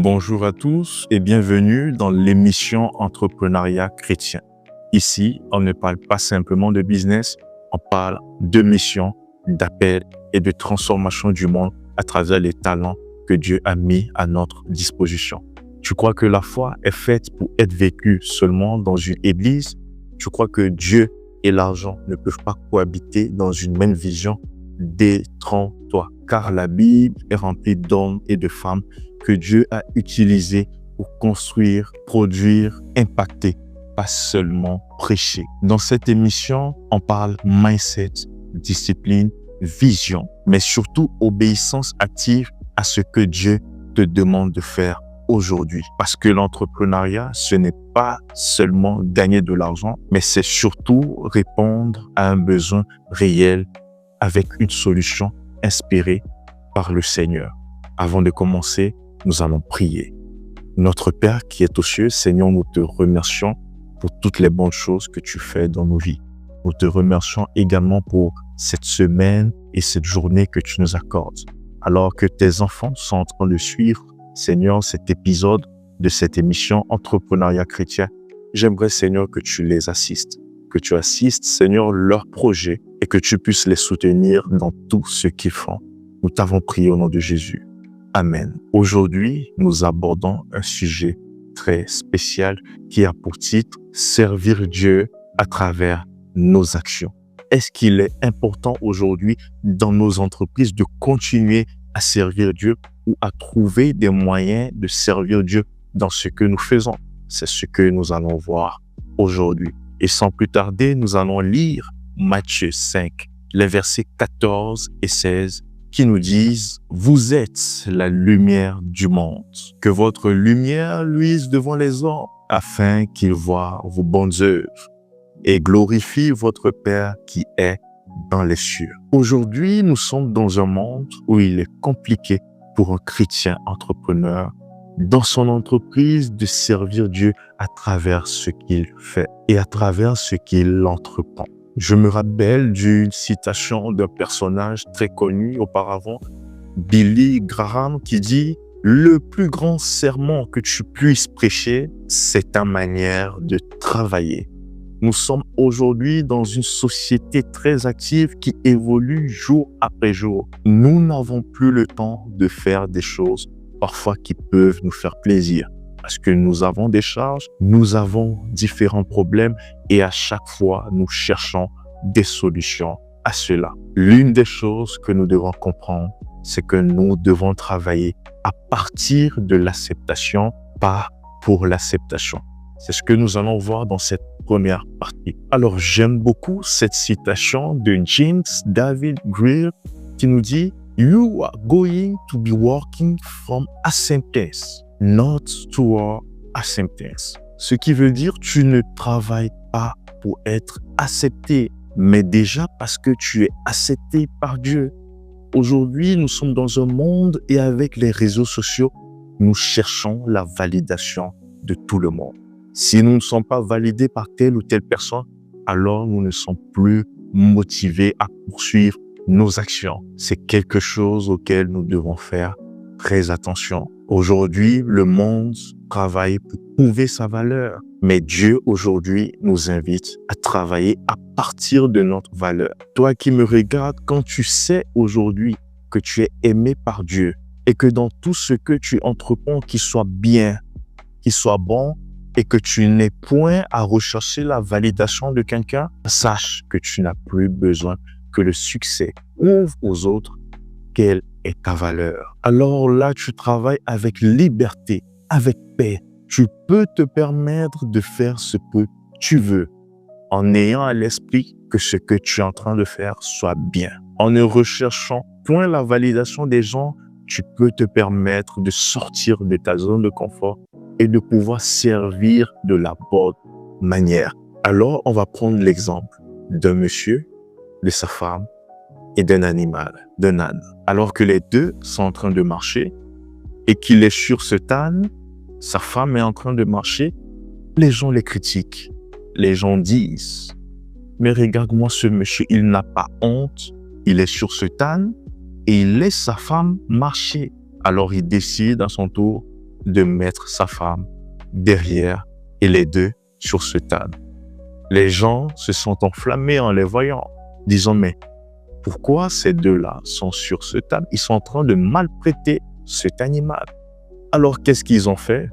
Bonjour à tous et bienvenue dans l'émission Entrepreneuriat chrétien. Ici, on ne parle pas simplement de business, on parle de mission, d'appel et de transformation du monde à travers les talents que Dieu a mis à notre disposition. Tu crois que la foi est faite pour être vécue seulement dans une église? Tu crois que Dieu et l'argent ne peuvent pas cohabiter dans une même vision? Détrompe-toi, car la Bible est remplie d'hommes et de femmes que Dieu a utilisés pour construire, produire, impacter, pas seulement prêcher. Dans cette émission, on parle mindset, discipline, vision, mais surtout obéissance active à ce que Dieu te demande de faire aujourd'hui. Parce que l'entrepreneuriat, ce n'est pas seulement gagner de l'argent, mais c'est surtout répondre à un besoin réel avec une solution inspirée par le Seigneur. Avant de commencer, nous allons prier. Notre Père qui est aux cieux, Seigneur, nous te remercions pour toutes les bonnes choses que tu fais dans nos vies. Nous te remercions également pour cette semaine et cette journée que tu nous accordes. Alors que tes enfants sont en train de suivre, Seigneur, cet épisode de cette émission Entrepreneuriat chrétien, j'aimerais, Seigneur, que tu les assistes, que tu assistes, Seigneur, leurs projets et que tu puisses les soutenir dans tout ce qu'ils font. Nous t'avons prié au nom de Jésus. Amen. Aujourd'hui, nous abordons un sujet très spécial qui a pour titre « Servir Dieu à travers nos actions ». Est-ce qu'il est important aujourd'hui dans nos entreprises de continuer à servir Dieu ou à trouver des moyens de servir Dieu dans ce que nous faisons? C'est ce que nous allons voir aujourd'hui. Et sans plus tarder, nous allons lire Matthieu 5, les versets 14 et 16 qui nous disent « Vous êtes la lumière du monde. Que votre lumière luise devant les hommes afin qu'ils voient vos bonnes œuvres et glorifient votre Père qui est dans les cieux. » Aujourd'hui, nous sommes dans un monde où il est compliqué pour un chrétien entrepreneur dans son entreprise de servir Dieu à travers ce qu'il fait et à travers ce qu'il entreprend. Je me rappelle d'une citation d'un personnage très connu auparavant, Billy Graham, qui dit « Le plus grand sermon que tu puisses prêcher, c'est ta manière de travailler. » Nous sommes aujourd'hui dans une société très active qui évolue jour après jour. Nous n'avons plus le temps de faire des choses parfois qui peuvent nous faire plaisir. Parce que nous avons des charges, nous avons différents problèmes et à chaque fois, nous cherchons des solutions à cela. L'une des choses que nous devons comprendre, c'est que nous devons travailler à partir de l'acceptation, pas pour l'acceptation. C'est ce que nous allons voir dans cette première partie. Alors, j'aime beaucoup cette citation de James David Greer qui nous dit « You are going to be working from acceptance, not toward acceptance. » Ce qui veut dire tu ne travailles pas pour être accepté, mais déjà parce que tu es accepté par Dieu. Aujourd'hui, nous sommes dans un monde et avec les réseaux sociaux, nous cherchons la validation de tout le monde. Si nous ne sommes pas validés par telle ou telle personne, alors nous ne sommes plus motivés à poursuivre nos actions. C'est quelque chose auquel nous devons faire très attention. Aujourd'hui, le monde travaille pour prouver sa valeur. Mais Dieu, aujourd'hui, nous invite à travailler à partir de notre valeur. Toi qui me regardes, quand tu sais aujourd'hui que tu es aimé par Dieu et que dans tout ce que tu entreprends, qu'il soit bien, qu'il soit bon et que tu n'aies point à rechercher la validation de quelqu'un, sache que tu n'as plus besoin que le succès prouve aux autres quelle est ta valeur. Alors là, tu travailles avec liberté, avec paix. Tu peux te permettre de faire ce que tu veux en ayant à l'esprit que ce que tu es en train de faire soit bien. En ne recherchant point la validation des gens, tu peux te permettre de sortir de ta zone de confort et de pouvoir servir de la bonne manière. Alors, on va prendre l'exemple d'un monsieur, de sa femme et d'un animal, d'un âne. Alors que les deux sont en train de marcher et qu'il est sur cet âne, sa femme est en train de marcher, les gens les critiquent. Les gens disent « Mais regarde-moi ce monsieur, il n'a pas honte, il est sur cet âne et il laisse sa femme marcher. » Alors il décide à son tour de mettre sa femme derrière et les deux sur ce table. Les gens se sont enflammés en les voyant, disant mais pourquoi ces deux-là sont sur ce table? Ils sont en train de maltraiter cet animal. Alors qu'est-ce qu'ils ont fait?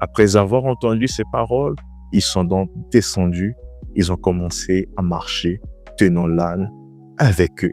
Après avoir entendu ces paroles, ils sont donc descendus, ils ont commencé à marcher, tenant l'âne avec eux.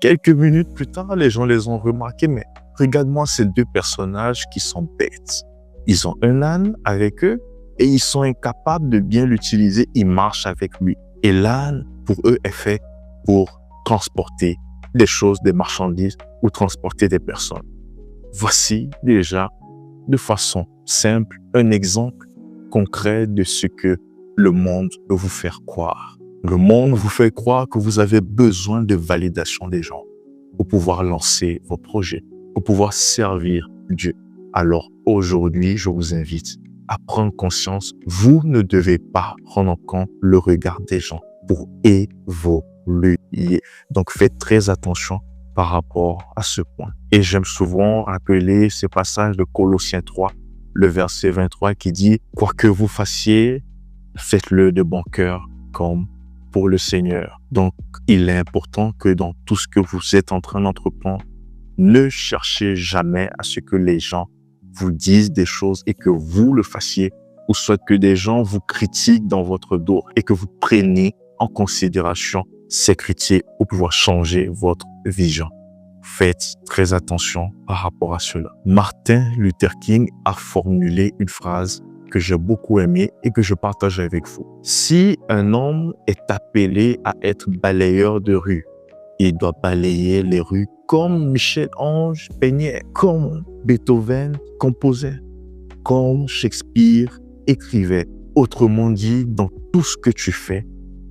Quelques minutes plus tard, les gens les ont remarqués, mais regarde-moi ces deux personnages qui sont bêtes. Ils ont un âne avec eux et ils sont incapables de bien l'utiliser, ils marchent avec lui. Et l'âne, pour eux, est fait pour transporter des choses, des marchandises ou transporter des personnes. Voici déjà, de façon simple, un exemple concret de ce que le monde veut vous faire croire. Le monde vous fait croire que vous avez besoin de validation des gens pour pouvoir lancer vos projets, pour pouvoir servir Dieu. Alors aujourd'hui, je vous invite à prendre conscience, vous ne devez pas prendre en compte le regard des gens pour évoluer. Donc faites très attention par rapport à ce point. Et j'aime souvent rappeler ce passage de Colossiens 3, le verset 23 qui dit « Quoi que vous fassiez, faites-le de bon cœur comme pour le Seigneur. » Donc, il est important que dans tout ce que vous êtes en train d'entreprendre, ne cherchez jamais à ce que les gens vous disent des choses et que vous le fassiez, ou soit que des gens vous critiquent dans votre dos et que vous preniez en considération ces critiques pour pouvoir changer votre vision. Faites très attention par rapport à cela. Martin Luther King a formulé une phrase que j'ai beaucoup aimée et que je partage avec vous. Si un homme est appelé à être balayeur de rue, il doit balayer les rues comme Michel-Ange peignait, comme Beethoven composait, comme Shakespeare écrivait. Autrement dit, dans tout ce que tu fais,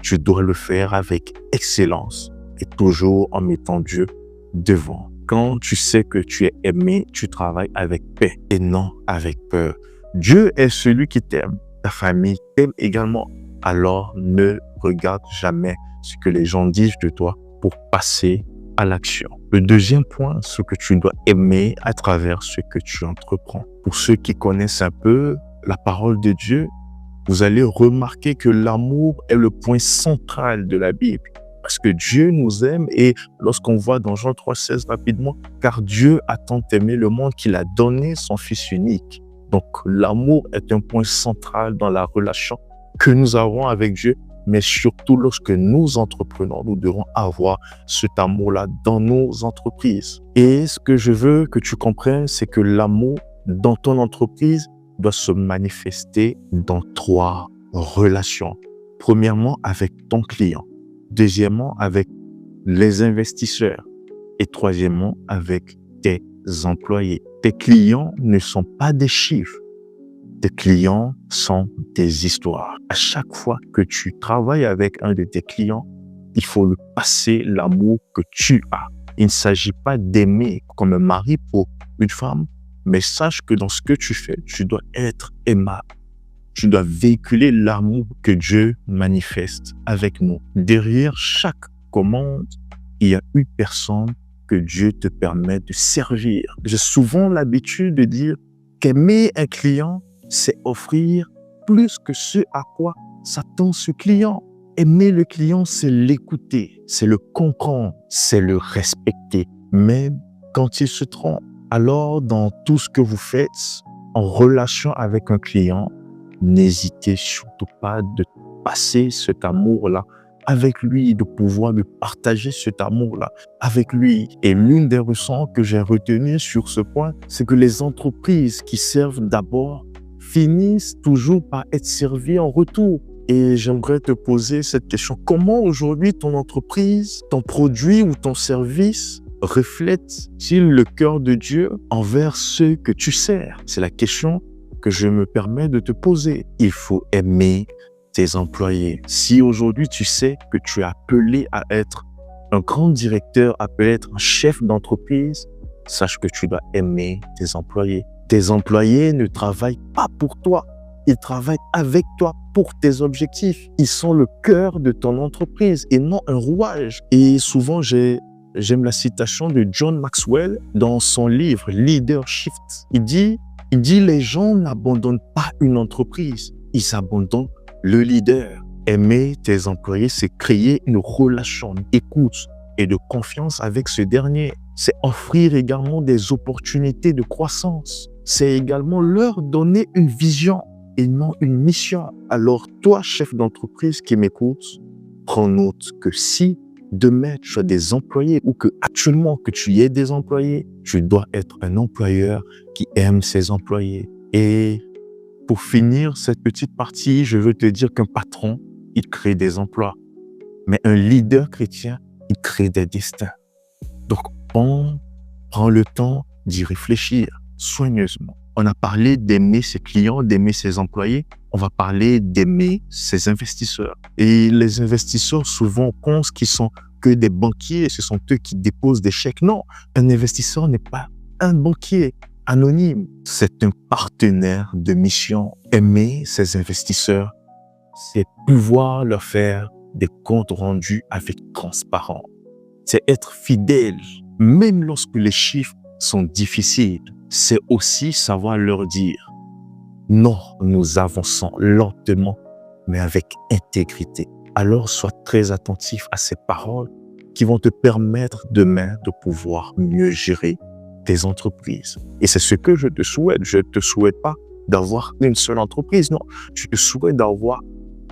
tu dois le faire avec excellence et toujours en mettant Dieu devant. Quand tu sais que tu es aimé, tu travailles avec paix et non avec peur. Dieu est celui qui t'aime, ta famille t'aime également. Alors ne regarde jamais ce que les gens disent de toi pour passer à l'action. Le deuxième point, ce que tu dois aimer à travers ce que tu entreprends. Pour ceux qui connaissent un peu la parole de Dieu, vous allez remarquer que l'amour est le point central de la Bible. Parce que Dieu nous aime et lorsqu'on voit dans Jean 3,16 rapidement, car Dieu a tant aimé le monde qu'il a donné son Fils unique. Donc l'amour est un point central dans la relation que nous avons avec Dieu, mais surtout lorsque nous entreprenons, nous devons avoir cet amour-là dans nos entreprises. Et ce que je veux que tu comprennes, c'est que l'amour dans ton entreprise doit se manifester dans 3 relations. Premièrement, avec ton client. Deuxièmement, avec les investisseurs. Et troisièmement, avec tes employés. Tes clients ne sont pas des chiffres. Tes clients sont des histoires. À chaque fois que tu travailles avec un de tes clients, il faut lui passer l'amour que tu as. Il ne s'agit pas d'aimer comme un mari pour une femme, mais sache que dans ce que tu fais, tu dois être aimable. Tu dois véhiculer l'amour que Dieu manifeste avec nous. Derrière chaque commande, il y a une personne que Dieu te permet de servir. J'ai souvent l'habitude de dire qu'aimer un client, c'est offrir plus que ce à quoi s'attend ce client. Aimer le client, c'est l'écouter, c'est le comprendre, c'est le respecter, même quand il se trompe. Alors, dans tout ce que vous faites en relation avec un client, n'hésitez surtout pas de passer cet amour-là avec lui, de pouvoir lui partager cet amour-là avec lui. Et l'une des leçons que j'ai retenues sur ce point, c'est que les entreprises qui servent d'abord finissent toujours par être servies en retour. Et j'aimerais te poser cette question. Comment aujourd'hui ton entreprise, ton produit ou ton service reflète-t-il le cœur de Dieu envers ceux que tu sers? C'est la question que je me permets de te poser. Il faut aimer tes employés. Si aujourd'hui tu sais que tu es appelé à être un grand directeur, appelé à être un chef d'entreprise, sache que tu dois aimer tes employés. Tes employés ne travaillent pas pour toi. Ils travaillent avec toi pour tes objectifs. Ils sont le cœur de ton entreprise et non un rouage. Et souvent, j'aime la citation de John Maxwell dans son livre Leadership. Il dit Il dit les gens n'abandonnent pas une entreprise, ils abandonnent le leader. Aimer tes employés, c'est créer une relation d'écoute et de confiance avec ce dernier. C'est offrir également des opportunités de croissance. C'est également leur donner une vision et non une mission. Alors toi, chef d'entreprise qui m'écoute, prends note que si demain tu as des employés ou que actuellement que tu aies des employés, tu dois être un employeur qui aime ses employés. Et pour finir cette petite partie, je veux te dire qu'un patron, il crée des emplois. Mais un leader chrétien, il crée des destins. Donc, prends le temps d'y réfléchir soigneusement. On a parlé d'aimer ses clients, d'aimer ses employés. On va parler d'aimer ses investisseurs. Et les investisseurs souvent pensent qu'ils sont que des banquiers. Ce sont eux qui déposent des chèques. Non, un investisseur n'est pas un banquier anonyme. C'est un partenaire de mission. Aimer ses investisseurs, c'est pouvoir leur faire des comptes rendus avec transparence. C'est être fidèle, même lorsque les chiffres sont difficiles. C'est aussi savoir leur dire non, nous avançons lentement, mais avec intégrité. Alors, sois très attentif à ces paroles qui vont te permettre demain de pouvoir mieux gérer tes entreprises. Et c'est ce que je te souhaite. Je ne te souhaite pas d'avoir une seule entreprise. Non, je te souhaite d'avoir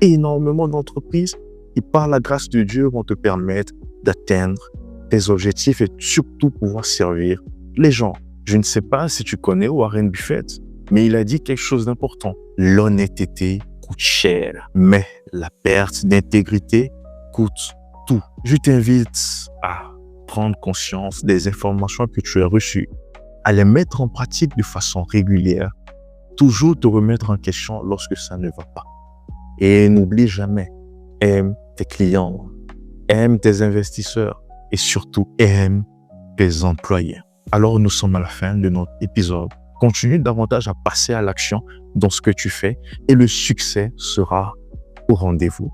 énormément d'entreprises qui, par la grâce de Dieu, vont te permettre d'atteindre tes objectifs et surtout pouvoir servir les gens. Je ne sais pas si tu connais Warren Buffett, mais il a dit quelque chose d'important. L'honnêteté coûte cher, mais la perte d'intégrité coûte tout. Je t'invite à prendre conscience des informations que tu as reçues, à les mettre en pratique de façon régulière, toujours te remettre en question lorsque ça ne va pas. Et n'oublie jamais, aime tes clients, aime tes investisseurs et surtout aime tes employés. Alors nous sommes à la fin de notre épisode. Continue davantage à passer à l'action dans ce que tu fais et le succès sera au rendez-vous.